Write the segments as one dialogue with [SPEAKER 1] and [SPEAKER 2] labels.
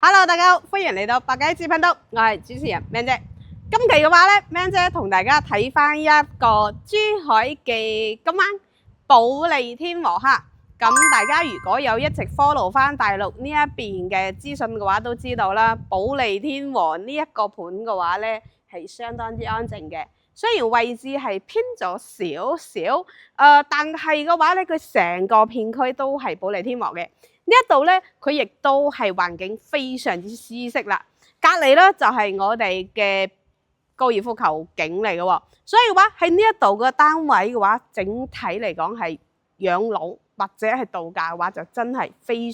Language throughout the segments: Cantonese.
[SPEAKER 1] Hello， 大家好，歡迎嚟到百佳知頻道，我係主持人 Man 姐。今期嘅話咧 ，Man 姐同大家睇翻一個珠海嘅今晚保利天和哈。咁大家如果有一直 follow 翻大陸呢一邊嘅資訊嘅話，都知道啦，保利天和呢一個盤嘅話咧係相當之安靜嘅。雖然位置係偏咗少少，但係嘅話咧，佢成個片區都係保利天和嘅。呢一度咧，佢亦都係環境非常之舒適啦。隔離咧就係我哋嘅高爾夫球景嚟嘅喎，所以嘅話喺呢一度嘅單位嘅話，整體嚟講係養老或者係度假嘅話，就真係非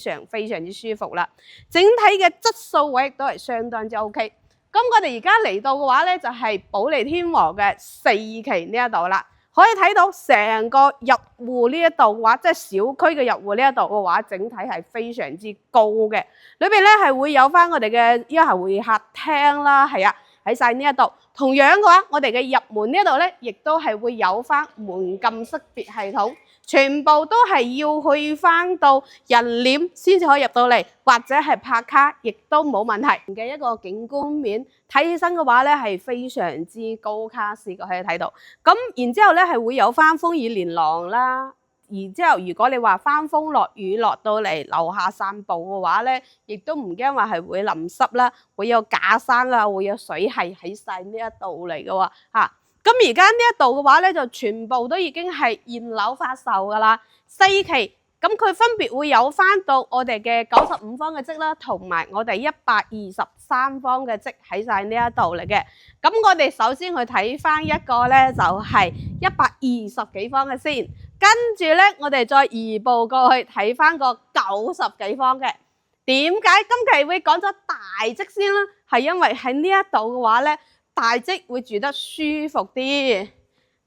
[SPEAKER 1] 常之舒服啦。整體嘅質素位亦都係相當之 OK。咁我哋而家嚟到嘅話咧，就係保利天和嘅4期呢一度啦。可以睇到成個入戶呢一度嘅話，即係小區嘅入戶呢一度嘅話，整體係非常之高嘅。裏邊咧係會有翻我哋嘅一係會客廳啦，係啊，喺晒呢一度。同樣嘅話，我哋嘅入門呢一度咧，亦都係會有翻門禁識別系統，全部都係要去翻到人臉先至可以入到嚟，或者係拍卡亦都冇問題嘅一個景觀面。睇起身嘅話咧係非常之高卡士嘅，可以睇到。咁然之後咧係會有翻風雨連廊啦。然之後如果你話翻風落雨落到嚟樓下散步嘅話咧，亦都唔驚話係會淋濕啦，會有假山啦，會有水係喺晒呢一度嚟嘅喎嚇。咁而家呢一度嘅話咧，就全部都已經係現樓發售噶啦，4期。咁佢分別會有翻到我哋嘅95方嘅積啦，同埋我哋123方嘅積喺晒呢一度嚟嘅。咁我哋首先去睇翻一個咧，就係120幾方嘅先，跟住咧我哋再移步過去睇翻個90幾方嘅。點解今期會講咗大積先啦？係因為喺呢一度嘅話咧，大積會住得舒服啲。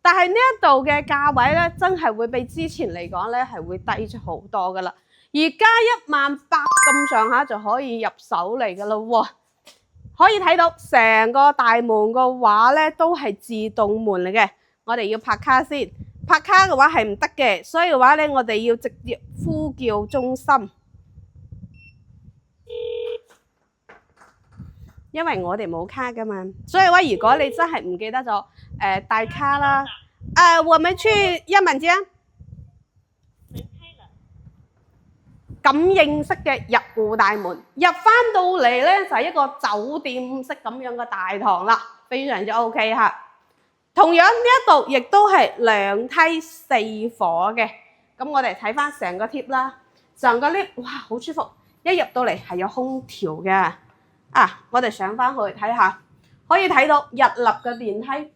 [SPEAKER 1] 但係呢一度嘅價位咧，真係會比之前嚟講咧係會低咗好多噶啦。而家18000咁上下就可以入手嚟噶啦喎。可以睇到成個大門嘅話咧都係自動門嚟嘅。我哋要拍卡先，拍卡嘅話係唔得嘅，所以嘅話咧我哋要直接呼叫中心。因為我哋冇卡噶嘛，所以話如果你真係唔記得咗帶卡啦，我們去1萬間感應式嘅入戶大門，入翻到嚟咧就係一個酒店式咁樣嘅大堂啦，非常之 OK 嚇。同樣呢一度亦都係2梯4伙嘅，咁我哋睇翻成個貼啦，成個 lift 哇好舒服，一入到嚟係有空調嘅。我哋上翻去睇下，可以睇到日立嘅電梯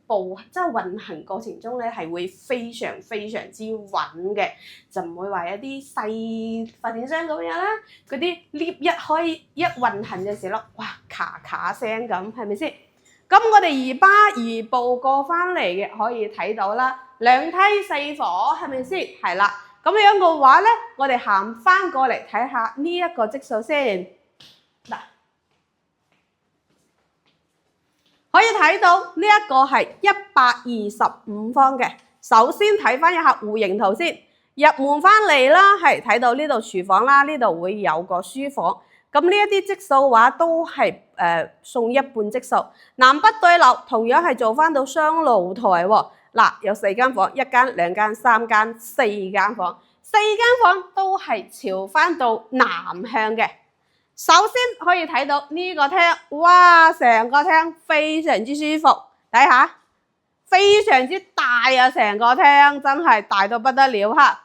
[SPEAKER 1] 即係運行過程中咧係會非常之穩嘅，就唔會話有啲細發電商咁樣啦。嗰啲 lift 一運行嘅時候，哇咔咔聲咁，係咪先？咁我哋移步過翻嚟嘅可以睇到啦，2梯4伙係咪先？係啦，咁樣嘅話咧，我哋行翻過嚟睇下呢一個積數先。嗱。可以睇到呢一個係125方嘅。首先睇翻一下戶型圖先，入門翻嚟啦，係睇到呢度廚房啦，呢度會有個書房。咁呢一啲積數嘅話都係送一半積數。南北對流同樣係做翻到雙露台喎。嗱，有4間房，1間、2間、3間、4間房，4間房都係朝翻到南向嘅。首先可以睇到呢個廳，哇！成個廳非常之舒服，睇下非常之大啊！成個廳真係大到不得了哈。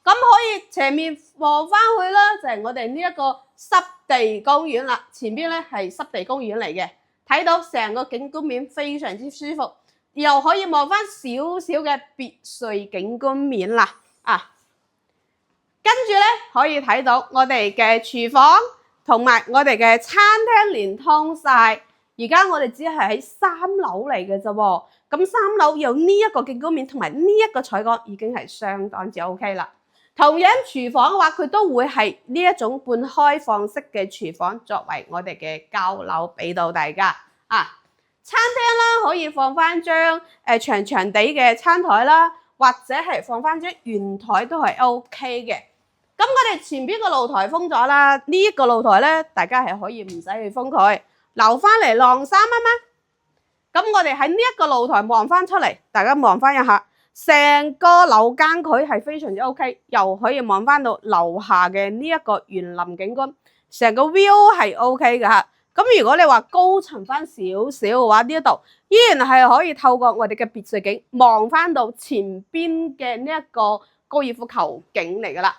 [SPEAKER 1] 咁可以前面望翻去啦，就係我哋呢一個濕地公園啦。前邊咧係濕地公園嚟嘅，睇到成個景觀面非常之舒服，又可以望翻少少嘅別墅景觀面啦。跟住咧可以睇到我哋嘅廚房。同埋我哋嘅餐廳連通晒，而家我哋只係喺3樓嚟嘅啫喎。咁3樓有呢一個景觀面同埋呢一個採光已經係相當之 OK 啦。同樣廚房嘅話，佢都會係呢一種半開放式嘅廚房作為我哋嘅交流俾到大家。餐廳啦可以放翻張長地嘅餐台啦，或者係放翻張圓台都係 OK 嘅。咁我哋前邊個露台封咗啦，呢一個露台咧，大家係可以唔使去封佢，留翻嚟晾衫啊嘛。咁我哋喺呢一個露台望翻出嚟，大家望翻一下，成個樓間佢係非常之 OK， 又可以望翻到樓下嘅呢一個園林景觀，成個 view 係 OK 嘅嚇。咁如果你話高層翻少少嘅話，呢一度依然係可以透過我哋嘅別墅景望翻到前邊嘅呢一個高爾夫球景嚟噶啦。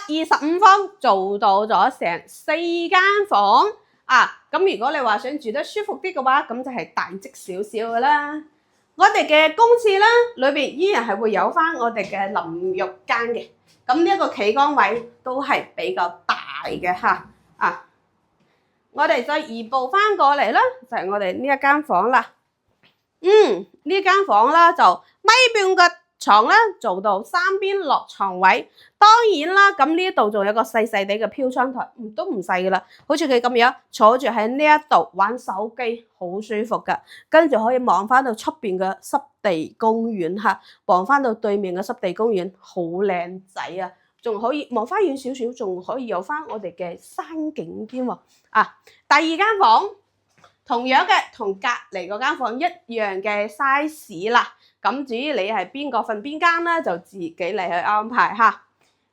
[SPEAKER 1] 125方做到咗成4間房啊！咁如果你話想住得舒服啲嘅話，咁就係大積少少嘅啦。我哋嘅公廁啦，裏邊依然係會有翻我哋嘅淋浴間嘅。咁呢一個企缸位都係比較大嘅嚇啊！我哋再移步翻過嚟啦，就係我哋呢一間房啦。呢間房啦就米半嘅床啦，做到三邊落床位。當然啦，咁呢一度仲有個細細地嘅飄窗台，都唔細噶啦。好似佢咁樣坐住喺呢一度玩手機，好舒服噶。跟住可以望翻到出邊嘅濕地公園嚇，望翻到對面嘅濕地公園，好靚仔啊！仲可以望翻遠少少，仲可以有翻我哋嘅山景添喎。第二間房同樣嘅，同隔離嗰間房一樣嘅 size 啦。咁至於你係邊個瞓邊間咧，就自己嚟去安排嚇。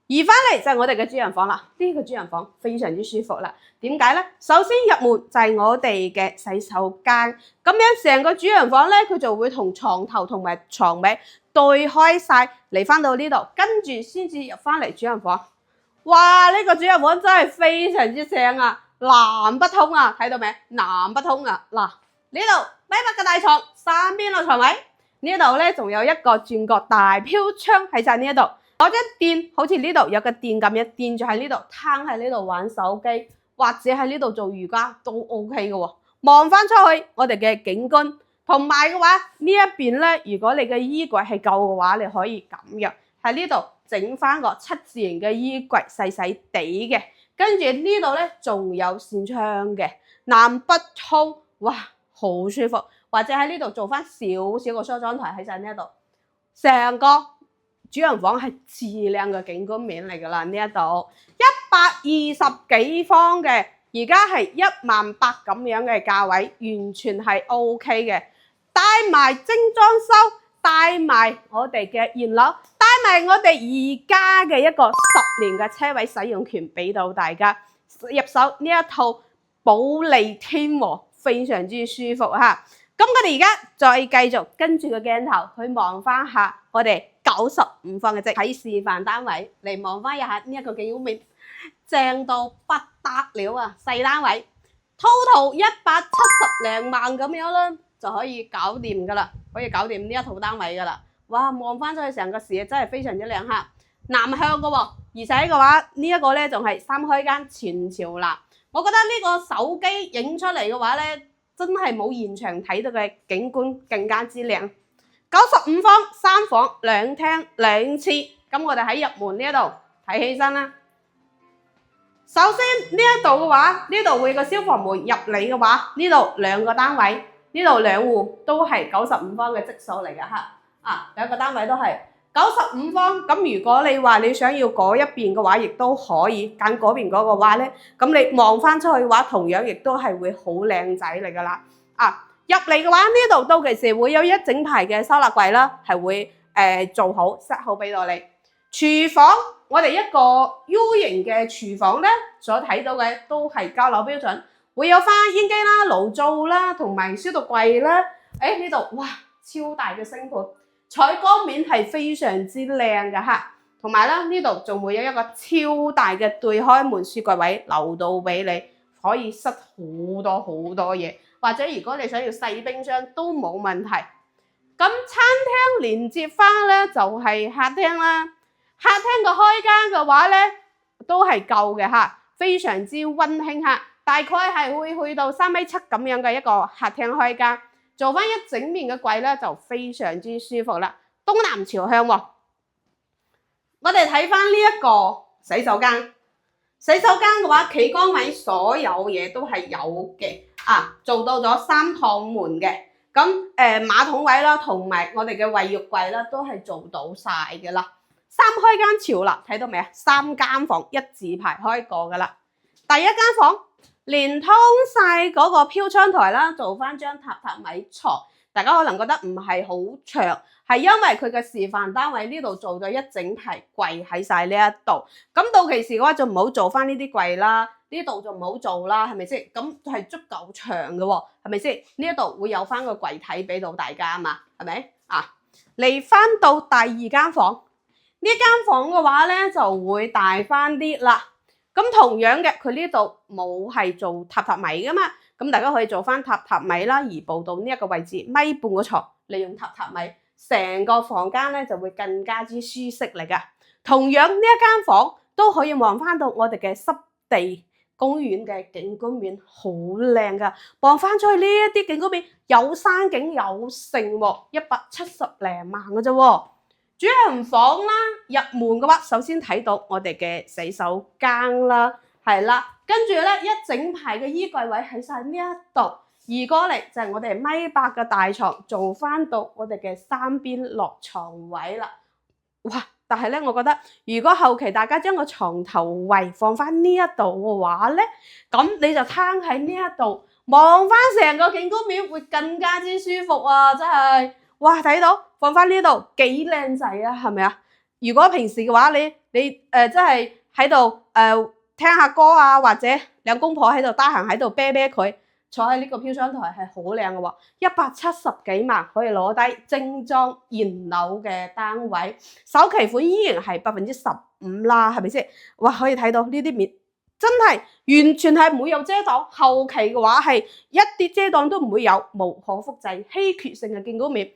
[SPEAKER 1] 移翻嚟就係我哋嘅主人房啦。呢個主人房非常之舒服啦。點解咧？首先入門就係我哋嘅洗手間，咁樣成個主人房咧，佢就會同床頭同埋床尾對開晒嚟翻到呢度，跟住先至入翻嚟主人房。哇！呢個主人房真係非常之正啊！南北通啊，睇到未？南北通啊！嗱，呢度米八嘅大床，三邊落床位。呢度咧仲有一個轉角大飄窗喺晒呢一度，攞張墊，好似呢度有個墊咁樣墊住喺呢度，攤喺呢度玩手機，或者喺呢度做瑜伽都 OK 嘅喎。望翻出去，我哋嘅景觀，同埋嘅話呢一邊咧，如果你嘅衣櫃係夠嘅話，你可以咁樣喺呢度整翻個7字形嘅衣櫃，細細地嘅。跟住呢度咧仲有扇窗嘅，南北通，哇，好舒服。或者喺呢度做翻少少個梳妝台喺晒呢一度，成個主人房係至靚嘅景觀面嚟噶啦。呢一度120幾方嘅，而家係18000咁樣嘅價位，完全係 OK 嘅。帶埋精裝修，帶埋我哋嘅現樓，帶埋我哋而家嘅一個10年嘅車位使用權俾到大家入手呢一套保利天和，非常之舒服嚇。咁我哋而家再繼續跟住個鏡頭去望翻下我哋95方嘅即喺示範單位嚟望翻一下呢一個景觀面，正到不得了啊！細單位 total 170零萬咁樣啦，就可以搞掂噶啦，可以搞掂呢一套單位噶啦。哇！望翻出去成個視野真係非常之靚嚇，南向嘅喎，而且嘅話呢一個咧仲係3開間全朝南。我覺得呢個手機影出嚟嘅話咧，真係冇現場睇到嘅景觀更加之靚。95方3房2廳2廁，咁我哋喺入門呢一度睇起身啦。首先呢一度嘅話，呢度會有個消防門入嚟嘅話，呢度2個單位，呢度2戶都係95方嘅質數嚟嘅嚇。2個單位都係95方。咁如果你話你想要嗰一邊嘅話，亦都可以揀嗰邊嗰個話咧。咁你望翻出去嘅話，同樣亦都係會好靚仔嚟噶啦。入嚟嘅話，呢度到期時會有一整排嘅收納櫃啦，係會做好 set 好俾到你。廚房我哋一個 U 型嘅廚房咧，所睇到嘅都係交樓標準，會有翻煙機啦、爐灶啦，同埋消毒櫃啦。呢度哇，超大嘅星盤，採光面係非常之靚嘅嚇。同埋啦，呢度仲會有一個超大嘅對開門雪櫃位留到俾你，可以塞好多好多嘢。或者如果你想要細冰箱都冇問題。咁餐廳連接翻咧就係客廳啦。客廳個開間嘅話咧都係夠嘅嚇，非常之溫馨嚇。大概係會去到3.7米咁樣嘅一個客廳開間，做翻一整面嘅櫃咧就非常之舒服啦。東南朝向喎。我哋睇翻呢一個洗手間，洗手間嘅話企缸位所有嘢都係有嘅。做到咗3趟門嘅，咁馬桶位啦，同埋我哋嘅衛浴櫃啦，都係做到晒嘅啦。三開間朝啦，睇到未啊？3間房一字排開過噶啦。第一間房連通晒嗰個飄窗台啦，做翻張榻榻米床。大家可能覺得唔係好長，係因為佢嘅示範單位呢度做咗一整排櫃喺晒呢一度。咁到期時嘅話就唔好做翻呢啲櫃啦，呢度就唔好做啦，係咪先？咁係足夠長嘅喎，係咪先？呢一度會有翻個櫃體俾到大家啊嘛，係咪啊？嚟翻到第二間房，呢間房嘅話咧就會大翻啲啦。咁同樣嘅，佢呢度冇係做榻榻米噶嘛，咁大家可以做翻榻榻米啦，移步到呢一個位置，米半個床，利用榻榻米，成個房間咧就會更加之舒適嚟噶。同樣呢一間房都可以望翻到我哋嘅濕地公園嘅景觀面，好靚噶。望翻出去呢一啲景觀面，有山景有城喎，170零萬嘅啫喎。主人房啦，入門嘅話，首先睇到我哋嘅洗手間啦，係啦，跟住咧一整排嘅衣櫃位喺晒呢一度，移過嚟就係我哋1.8米嘅大床，做翻到我哋嘅3邊落床位啦。哇！但係咧，我覺得如果後期大家將個床頭位放翻呢一度嘅話咧，咁你就攤喺呢一度，望翻成個景觀面會更加之舒服啊！真係。哇！睇到放翻呢度幾靚仔啊，係咪啊？如果平時嘅話，你真係喺度聽下歌啊，或者兩公婆喺度得閒喺度啤啤佢，坐喺呢個飄窗台係好靚嘅喎，170幾萬可以攞低精裝現樓嘅單位，首期款依然係15%啦，係咪先？哇！可以睇到呢啲面真係完全係唔會有遮擋，後期嘅話係一啲遮擋都唔會有，無可複製稀缺性嘅景觀面，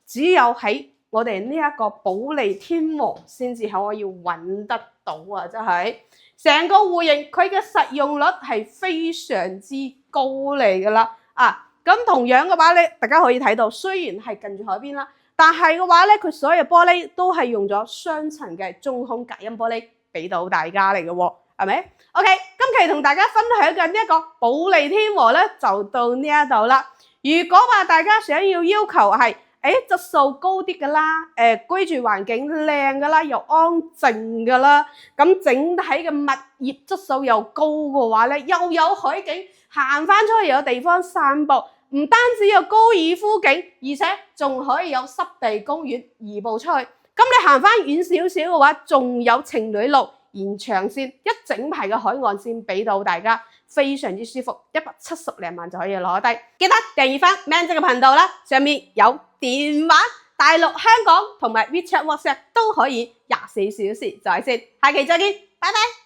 [SPEAKER 1] 只有喺我哋呢一個保利天王先至可以揾得到啊！真係成個戶型佢嘅實用率係非常之高嚟噶啦啊！咁同樣嘅話咧，大家可以睇到，雖然係近住海邊啦，但係嘅話咧，佢所有玻璃都係用咗雙層嘅中空隔音玻璃俾到大家嚟嘅喎。係咪 ？OK， 今期同大家分享嘅呢一個保利天和咧，就到呢一度啦。如果話大家想要求係質素高啲嘅啦，居住環境靚嘅啦，又安靜嘅啦，咁整體嘅物業質素又高嘅話咧，又有海景，行翻出去又有地方散步，唔單止有高爾夫景，而且仲可以有濕地公園移步出去。咁你行翻遠少少嘅話，仲有情侶路。延長線一整排嘅海岸線俾到大家，非常之舒服，170零萬就可以攞低。記得訂閱翻 Man 姐嘅頻道啦，上面有電話、大陸、香港同埋 WeChat、WhatsApp 都可以24小時在線。下期再見，拜拜。